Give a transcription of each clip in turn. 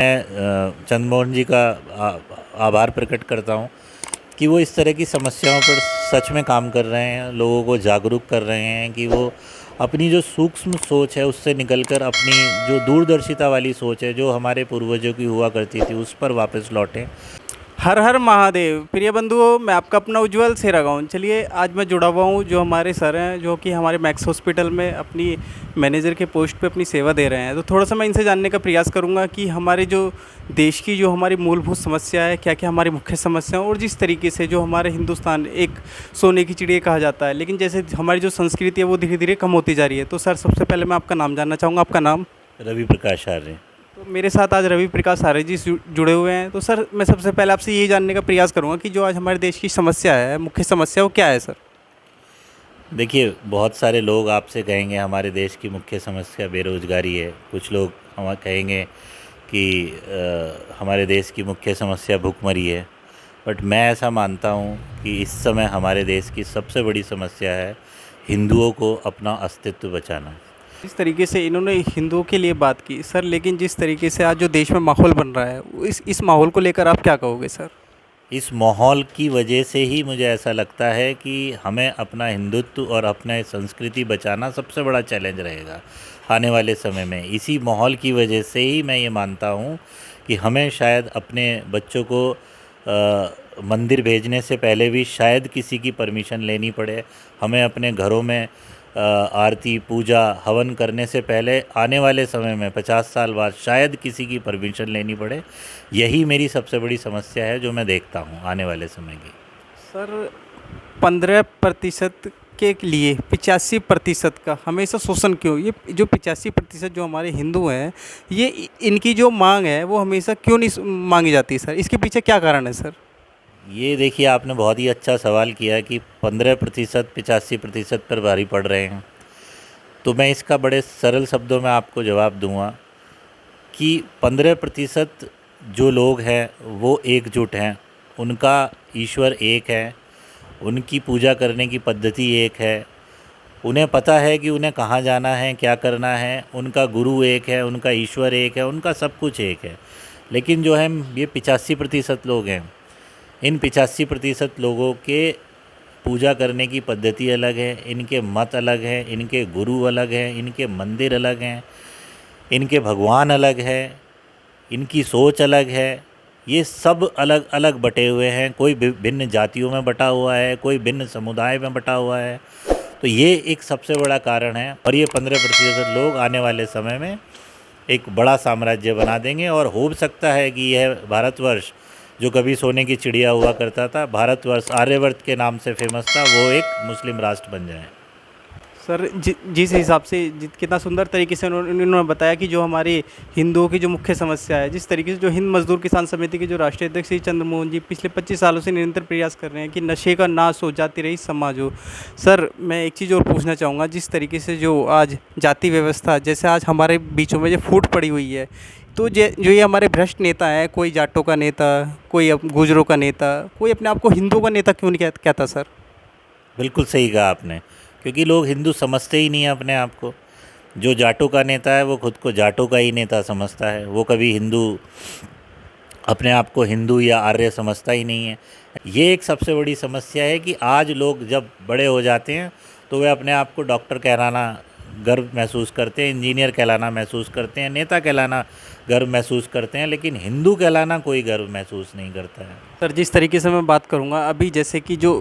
मैं चंद्रमोहन जी का आभार प्रकट करता हूँ कि वो इस तरह की समस्याओं पर सच में काम कर रहे हैं, लोगों को जागरूक कर रहे हैं कि वो अपनी जो सूक्ष्म सोच है उससे निकलकर अपनी जो दूरदर्शिता वाली सोच है जो हमारे पूर्वजों की हुआ करती थी उस पर वापस लौटें। हर हर महादेव। प्रिय बंधुओं, मैं आपका अपना उज्जवल सेरागाँव। चलिए, आज मैं जुड़ा हुआ हूँ जो हमारे सर हैं, जो कि हमारे मैक्स हॉस्पिटल में अपनी मैनेजर के पोस्ट पे अपनी सेवा दे रहे हैं। तो थोड़ा सा मैं इनसे जानने का प्रयास करूँगा कि हमारे जो देश की जो हमारी मूलभूत समस्या है, क्या क्या हमारी मुख्य समस्या है, और जिस तरीके से जो हमारे हिंदुस्तान एक सोने की चिड़िया कहा जाता है, लेकिन जैसे हमारी जो संस्कृति है वो धीरे धीरे कम होती जा रही है। तो सर, सबसे पहले मैं आपका नाम जानना चाहूँगा। आपका नाम? रवि प्रकाश आर्य। तो मेरे साथ आज रवि प्रकाश आर्य जी जुड़े हुए हैं। तो सर, मैं सबसे पहले आपसे यही जानने का प्रयास करूंगा कि जो आज हमारे देश की समस्या है, मुख्य समस्या, वो क्या है सर? देखिए, बहुत सारे लोग आपसे कहेंगे हमारे देश की मुख्य समस्या बेरोजगारी है, कुछ लोग हम कहेंगे कि हमारे देश की मुख्य समस्या भुखमरी है। बट मैं ऐसा मानता हूँ कि इस समय हमारे देश की सबसे बड़ी समस्या है हिंदुओं को अपना अस्तित्व बचाना। जिस तरीके से इन्होंने हिंदुओं के लिए बात की सर, लेकिन जिस तरीके से आज जो देश में माहौल बन रहा है, इस माहौल को लेकर आप क्या कहोगे सर? इस माहौल की वजह से ही मुझे ऐसा लगता है कि हमें अपना हिंदुत्व और अपने संस्कृति बचाना सबसे बड़ा चैलेंज रहेगा आने वाले समय में। इसी माहौल की वजह से ही मैं ये मानता हूँ कि हमें शायद अपने बच्चों को मंदिर भेजने से पहले भी शायद किसी की परमिशन लेनी पड़े। हमें अपने घरों में आरती पूजा हवन करने से पहले आने वाले समय में 50 साल बाद शायद किसी की परमिशन लेनी पड़े। यही मेरी सबसे बड़ी समस्या है जो मैं देखता हूँ आने वाले समय की। सर, 15% के लिए 85% का हमेशा शोषण क्यों? ये जो 85% जो हमारे हिंदू हैं, ये इनकी जो मांग है वो हमेशा क्यों नहीं मांगी जाती सर? इसके पीछे क्या कारण है सर? ये देखिए, आपने बहुत ही अच्छा सवाल किया कि 15% 85% पर भारी पड़ रहे हैं। तो मैं इसका बड़े सरल शब्दों में आपको जवाब दूंगा कि 15% जो लोग हैं वो एकजुट हैं, उनका ईश्वर एक है, उनकी पूजा करने की पद्धति एक है, उन्हें पता है कि उन्हें कहाँ जाना है, क्या करना है, उनका गुरु एक है, उनका ईश्वर एक है, उनका सब कुछ एक है। लेकिन जो है ये 85% लोग हैं, इन 85% लोगों के पूजा करने की पद्धति अलग है, इनके मत अलग हैं, इनके गुरु अलग हैं, इनके मंदिर अलग हैं, इनके भगवान अलग है, इनकी सोच अलग है। ये सब अलग अलग बटे हुए हैं, कोई भिन्न जातियों में बटा हुआ है, कोई भिन्न समुदाय में बटा हुआ है। तो ये एक सबसे बड़ा कारण है और ये 15% लोग आने वाले समय में एक बड़ा साम्राज्य बना देंगे। और हो सकता है कि यह भारतवर्ष जो कभी सोने की चिड़िया हुआ करता था, भारतवर्ष आर्यवर्त के नाम से फेमस था, वो एक मुस्लिम राष्ट्र बन जाए। सर, जिस हिसाब से कितना सुंदर तरीके से उन्होंने बताया कि जो हमारी हिंदुओं की जो मुख्य समस्या है, जिस तरीके से जो हिंद मजदूर किसान समिति के जो राष्ट्रीय अध्यक्ष श्री चंद्रमोहन जी पिछले 25 सालों से निरंतर प्रयास कर रहे हैं कि नशे का नाश हो, जाति रहित समाज हो। सर, मैं एक चीज़ और पूछना चाहूँगा, जिस तरीके से जो आज जाति व्यवस्था, जैसे आज हमारे बीचों में जो फूट पड़ी हुई है, तो जो ये हमारे भ्रष्ट नेता हैं, कोई जाटों का नेता, कोई गुजरों का नेता, कोई अपने आप को हिंदुओं का नेता क्यों नहीं कहता सर? बिल्कुल सही कहा आपने, क्योंकि लोग हिंदू समझते ही नहीं हैं अपने आप को। जो जाटों का नेता है वो खुद को जाटों का ही नेता समझता है, वो कभी हिंदू अपने आप को हिंदू या आर्य समझता ही नहीं है। ये एक सबसे बड़ी समस्या है कि आज लोग जब बड़े हो जाते हैं तो वे अपने आप को डॉक्टर कहलाना गर्व महसूस करते हैं, इंजीनियर कहलाना महसूस करते हैं, नेता कहलाना गर्व महसूस करते हैं, लेकिन हिंदू कहलाना कोई गर्व महसूस नहीं करता है। सर, जिस तरीके से मैं बात करूँगा अभी, जैसे कि जो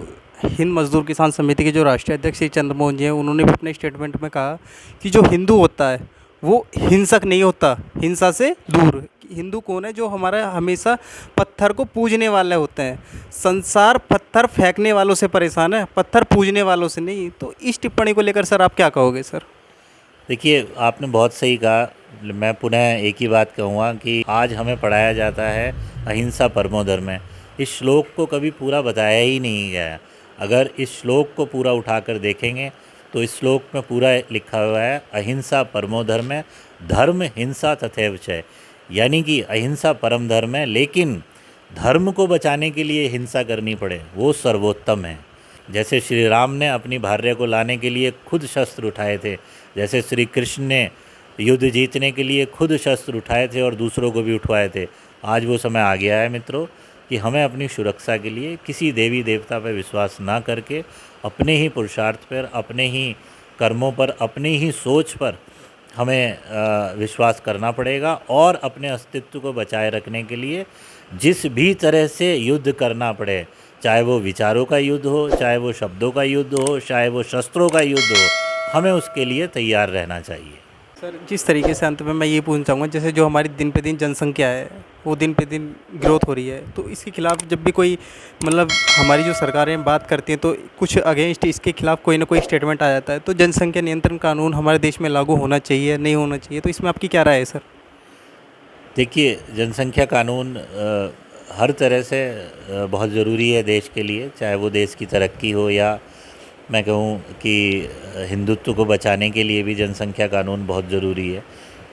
हिंद मजदूर किसान समिति के जो राष्ट्रीय अध्यक्ष श्री चंद्रमोहन जी हैं, उन्होंने भी अपने स्टेटमेंट में कहा कि जो हिंदू होता है वो हिंसक नहीं होता, हिंसा से दूर। हिंदू कौन है? जो हमारा हमेशा पत्थर को पूजने वाले होते हैं। संसार पत्थर फेंकने वालों से परेशान है, पत्थर पूजने वालों से नहीं। तो इस टिप्पणी को लेकर सर आप क्या कहोगे सर? देखिए, आपने बहुत सही कहा। मैं पुनः एक ही बात कहूँगा कि आज हमें पढ़ाया जाता है अहिंसा परमो धर्म। इस श्लोक को कभी पूरा बताया ही नहीं गया है। अगर इस श्लोक को पूरा उठाकर देखेंगे तो इस श्लोक में पूरा लिखा हुआ है अहिंसा परमो धर्म, धर्म हिंसा तथैव च। यानी कि अहिंसा परम धर्म है, लेकिन धर्म को बचाने के लिए हिंसा करनी पड़े वो सर्वोत्तम है। जैसे श्री राम ने अपनी भार्या को लाने के लिए खुद शस्त्र उठाए थे, जैसे श्री कृष्ण ने युद्ध जीतने के लिए खुद शस्त्र उठाए थे और दूसरों को भी उठवाए थे। आज वो समय आ गया है मित्रों कि हमें अपनी सुरक्षा के लिए किसी देवी देवता पर विश्वास ना करके अपने ही पुरुषार्थ पर, अपने ही कर्मों पर, अपनी ही सोच पर हमें विश्वास करना पड़ेगा और अपने अस्तित्व को बचाए रखने के लिए जिस भी तरह से युद्ध करना पड़े, चाहे वो विचारों का युद्ध हो, चाहे वो शब्दों का युद्ध हो, चाहे वो शस्त्रों का युद्ध हो, हमें उसके लिए तैयार रहना चाहिए। सर, जिस तरीके से अंत में मैं ये पूछना चाहूँगा, जैसे जो हमारी दिन पे दिन जनसंख्या है वो दिन पे दिन ग्रोथ हो रही है, तो इसके खिलाफ जब भी कोई मतलब हमारी जो सरकारें बात करती हैं तो कुछ अगेंस्ट इसके खिलाफ कोई ना कोई स्टेटमेंट आ जाता है। तो जनसंख्या नियंत्रण कानून हमारे देश में लागू होना चाहिए, नहीं होना चाहिए, तो इसमें आपकी क्या राय है सर? देखिए, जनसंख्या कानून हर तरह से बहुत ज़रूरी है देश के लिए, चाहे वो देश की तरक्की हो या मैं कहूँ कि हिंदुत्व को बचाने के लिए भी जनसंख्या कानून बहुत ज़रूरी है।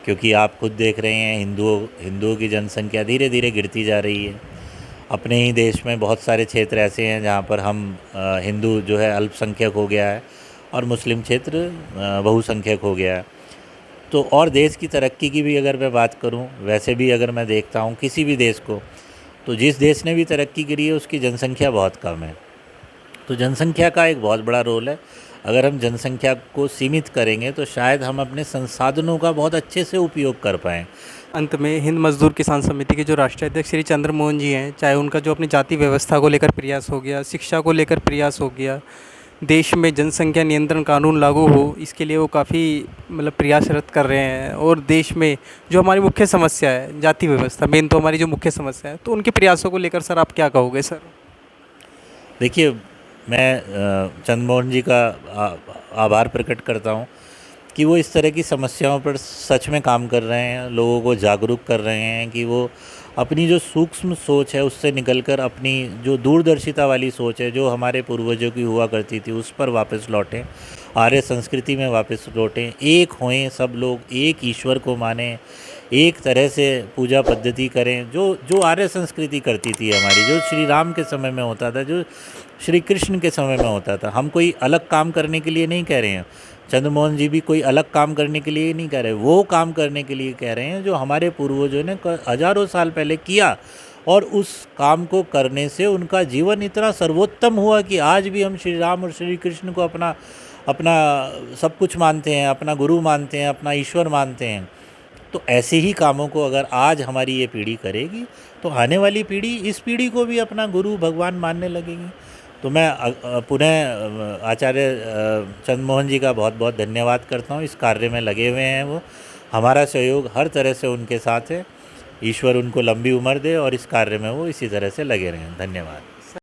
क्योंकि आप खुद देख रहे हैं हिंदुओं की जनसंख्या धीरे धीरे गिरती जा रही है। अपने ही देश में बहुत सारे क्षेत्र ऐसे हैं जहाँ पर हम हिंदू जो है अल्पसंख्यक हो गया है और मुस्लिम क्षेत्र बहुसंख्यक हो गया है। तो और देश की तरक्की की भी अगर मैं बात करूं, वैसे भी अगर मैं देखता हूं किसी भी देश को, तो जिस देश ने भी तरक्की करी है उसकी जनसंख्या बहुत कम है। तो जनसंख्या का एक बहुत बड़ा रोल है। अगर हम जनसंख्या को सीमित करेंगे तो शायद हम अपने संसाधनों का बहुत अच्छे से उपयोग कर पाएँ। अंत में हिंद मजदूर किसान समिति के जो राष्ट्रीय अध्यक्ष श्री चंद्रमोहन जी हैं, चाहे उनका जो अपनी जाति व्यवस्था को लेकर प्रयास हो गया, शिक्षा को लेकर प्रयास हो गया, देश में जनसंख्या नियंत्रण कानून लागू हो, इसके लिए वो काफ़ी मतलब प्रयासरत कर रहे हैं। और देश में जो हमारी मुख्य समस्या है जाति व्यवस्था, मेन तो हमारी जो मुख्य समस्या है, तो उनके प्रयासों को लेकर सर आप क्या कहोगे सर? देखिए, मैं चंद्रमोहन जी का आभार प्रकट करता हूँ कि वो इस तरह की समस्याओं पर सच में काम कर रहे हैं, लोगों को जागरूक कर रहे हैं कि वो अपनी जो सूक्ष्म सोच है उससे निकलकर अपनी जो दूरदर्शिता वाली सोच है जो हमारे पूर्वजों की हुआ करती थी उस पर वापस लौटें, आर्य संस्कृति में वापस लौटें, एक होएं, सब लोग एक ईश्वर को मानें, एक तरह से पूजा पद्धति करें जो जो आर्य संस्कृति करती थी हमारी, जो श्री राम के समय में होता था, जो श्री कृष्ण के समय में होता था। हम कोई अलग काम करने के लिए नहीं कह रहे हैं, चंद्रमोहन जी भी कोई अलग काम करने के लिए नहीं कह रहे, वो काम करने के लिए कह रहे हैं जो हमारे पूर्वजों ने हजारों साल पहले किया और उस काम को करने से उनका जीवन इतना सर्वोत्तम हुआ कि आज भी हम श्री राम और श्री कृष्ण को अपना अपना सब कुछ मानते हैं, अपना गुरु मानते हैं, अपना ईश्वर मानते हैं। तो ऐसे ही कामों को अगर आज हमारी ये पीढ़ी करेगी तो आने वाली पीढ़ी इस पीढ़ी को भी अपना गुरु भगवान मानने लगेगी। तो मैं पुनः आचार्य चंद्रमोहन जी का बहुत बहुत धन्यवाद करता हूँ। इस कार्य में लगे हुए हैं वो, हमारा सहयोग हर तरह से उनके साथ है। ईश्वर उनको लंबी उम्र दे और इस कार्य में वो इसी तरह से लगे रहें। धन्यवाद।